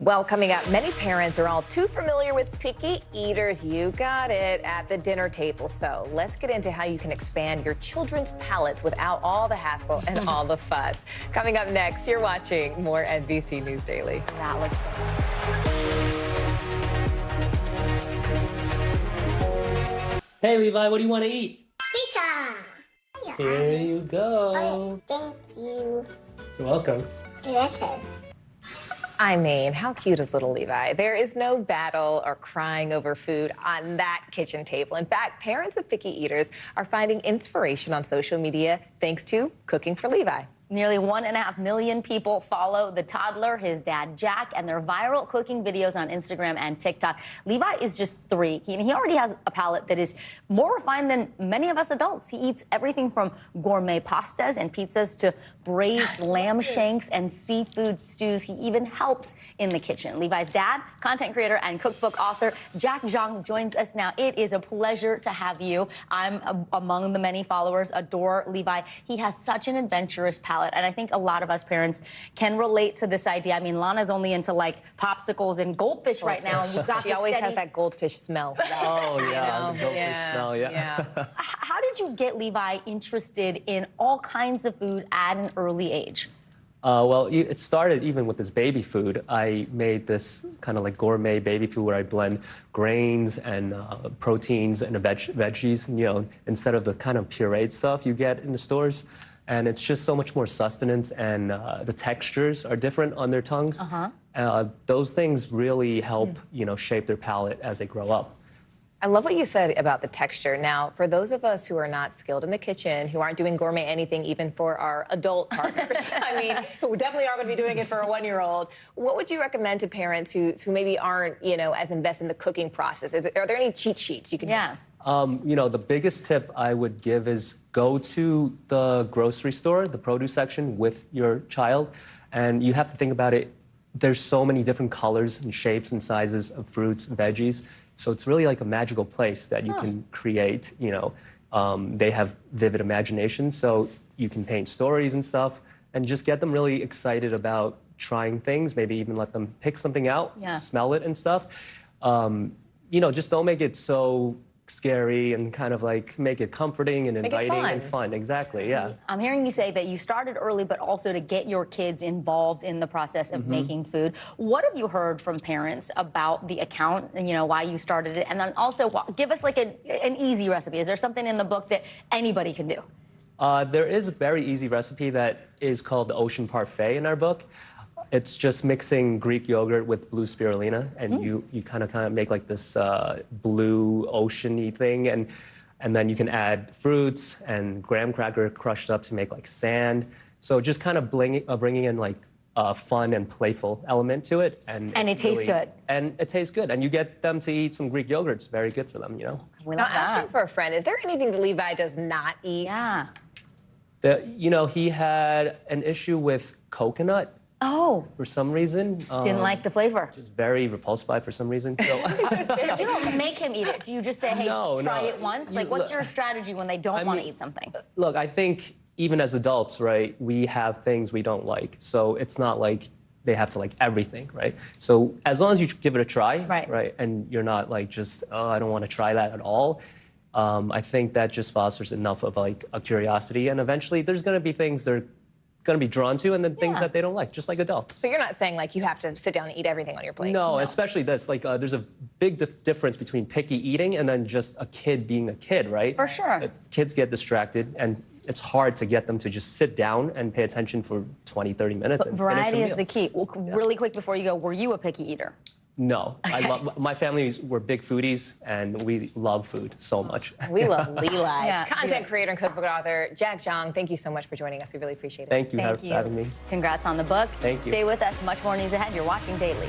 Well, coming up, many parents are all too familiar with picky eaters. You got it, at the dinner table. So let's get into how you can expand your children's palates without all the hassle and all the fuss. Coming up next, you're watching more NBC News Daily. That looks good. Hey, Levi, what do you want to eat? Pizza! Here you go. Oh, thank you. You're welcome. Delicious. I mean, how cute is little Levi? There is no battle or crying over food on that kitchen table. In fact, parents of picky eaters are finding inspiration on social media thanks to Cooking for Levi. Nearly 1.5 million people follow the toddler, his dad, Jack, and their viral cooking videos on Instagram and TikTok. Levi is just 3. He already has a palate that is more refined than many of us adults. He eats everything from gourmet pastas and pizzas to braised lamb shanks and seafood stews. He even helps in the kitchen. Levi's dad, content creator and cookbook author Jack Zhang joins us now. It is a pleasure to have you. I'm among the many followers adore Levi. He has such an adventurous palate. And I think a lot of us parents can relate to this idea. I mean, Lana's only into like popsicles and goldfish right now. And you've got She always has that goldfish smell. Oh, yeah, You know? the goldfish smell, yeah. How did you get Levi interested in all kinds of food at an early age? Well, it started even with this baby food. I made this kind of like gourmet baby food where I blend grains and proteins and veggies, you know, instead of the kind of pureed stuff you get in the stores. And it's just so much more sustenance, and the textures are different on their tongues. Those things really help, you know, shape their palate as they grow up. I love what you said about the texture. Now, for those of us who are not skilled in the kitchen, who aren't doing gourmet anything even for our adult partners, I mean, who definitely aren't going to be doing it for a 1-year-old, what would you recommend to parents who maybe aren't, you know, as invested in the cooking process? Are there any cheat sheets you can use? You know, the biggest tip I would give is go to the grocery store, the produce section with your child, and you have to think about it. There's so many different colors and shapes and sizes of fruits and veggies. So it's really like a magical place that you can create, you know. They have vivid imagination, so you can paint stories and stuff and just get them really excited about trying things, maybe even let them pick something out, smell it and stuff. You know, just don't make it so scary, and kind of like make it comforting and inviting and fun. Exactly, yeah. I'm hearing you say that you started early, but also to get your kids involved in the process of making food. What have you heard from parents about the account, and, you know, why you started it? And then also give us like an easy recipe. Is there something in the book that anybody can do? There is a very easy recipe that is called the Ocean Parfait in our book. It's just mixing Greek yogurt with blue spirulina, and you kind of make like this blue ocean-y thing, and then you can add fruits and graham cracker crushed up to make like sand. So just kind of bringing in like a fun and playful element to it, and it tastes good. And it tastes good, and you get them to eat some Greek yogurt. It's very good for them, you know. Now, asking for a friend, is there anything that Levi does not eat? Yeah. You know, he had an issue with coconut. Oh. For some reason. Didn't like the flavor. Just very repulsed by it for some reason. So, so you don't make him eat it. Do you just say, hey, try it once? Like, what's your strategy when they don't want to eat something? Look, I think even as adults, right, we have things we don't like. So it's not like they have to like everything, right? So as long as you give it a try, right, and you're not like just, oh, I don't want to try that at all, I think that just fosters enough of like a curiosity. And eventually there's going to be things they're going to be drawn to, and then things that they don't like, just like adults. So you're not saying like you have to sit down and eat everything on your plate? No, especially this. Like, there's a big difference between picky eating and then just a kid being a kid, right? For sure. Kids get distracted, and it's hard to get them to just sit down and pay attention for 20, 30 minutes and finish a meal. Variety is the key. Well, really quick before you go, were you a picky eater? No, my family were big foodies, and we love food so much. We love Levi. Content creator and cookbook author Jack Zhang, thank you so much for joining us. We really appreciate it. Thank you for having me. Congrats on the book. Thank you. Stay with us. Much more news ahead. You're watching Daily.